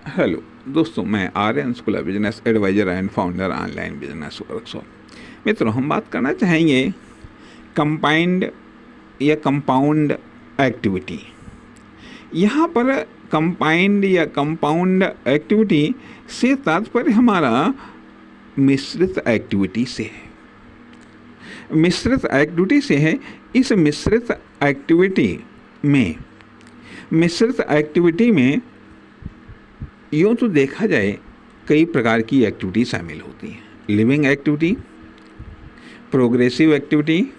Hello दोस्तों, मैं Aryan school of business advisor and founder online business workshop. मित्रों, हम बात करना चाहेंगे कंबाइंड या कंपाउंड एक्टिविटी। यहाँ पर कंबाइंड या कंपाउंड एक्टिविटी से तात्पर्य हमारा मिश्रित एक्टिविटी से है। मिश्रित एक्टिविटी से है। इस मिश्रित एक्टिविटी में यूँ तो देखा जाए कई प्रकार की एक्टिविटी शामिल होती हैं। Living activity, progressive activity,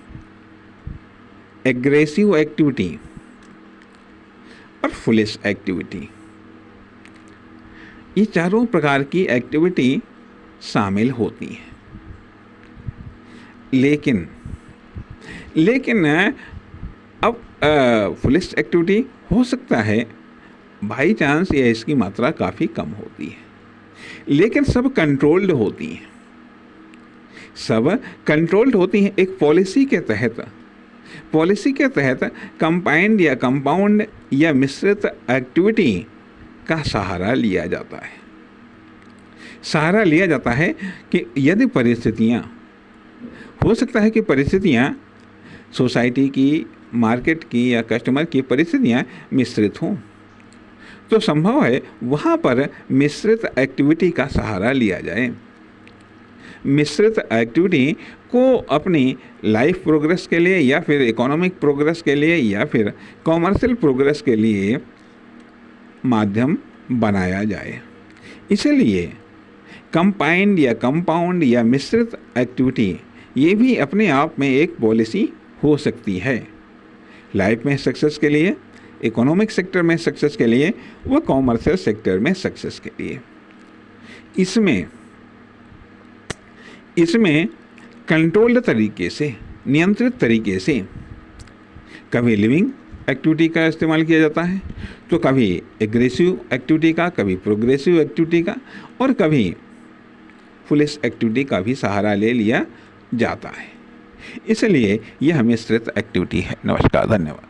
aggressive activity और फुलिश एक्टिविटी। ये चारों प्रकार की एक्टिविटी शामिल होती हैं। लेकिन अब फुलिश एक्टिविटी हो सकता है बाई चांस या इसकी मात्रा काफ़ी कम होती है, लेकिन सब कंट्रोल्ड होती हैं। एक पॉलिसी के तहत कंबाइंड या कंपाउंड या मिश्रित एक्टिविटी का सहारा लिया जाता है कि यदि परिस्थितियाँ, हो सकता है कि परिस्थितियाँ सोसाइटी की, मार्केट की या कस्टमर की परिस्थितियाँ मिश्रित हों, तो संभव है वहाँ पर मिश्रित एक्टिविटी का सहारा लिया जाए। मिश्रित एक्टिविटी को अपनी लाइफ प्रोग्रेस के लिए या फिर इकोनॉमिक प्रोग्रेस के लिए या फिर कॉमर्शियल प्रोग्रेस के लिए माध्यम बनाया जाए। इसलिए कंबाइंड या कंपाउंड या मिश्रित एक्टिविटी ये भी अपने आप में एक पॉलिसी हो सकती है। लाइफ में सक्सेस के लिए, इकोनॉमिक सेक्टर में सक्सेस के लिए व कॉमर्शियल सेक्टर में सक्सेस के लिए इसमें कंट्रोल्ड तरीके से, नियंत्रित तरीके से कभी लिविंग एक्टिविटी का इस्तेमाल किया जाता है, तो कभी एग्रेसिव एक्टिविटी का, कभी प्रोग्रेसिव एक्टिविटी का और कभी फुलिश एक्टिविटी का भी सहारा ले लिया जाता है। इसलिए यह मिश्रित एक्टिविटी है। नमस्कार, धन्यवाद।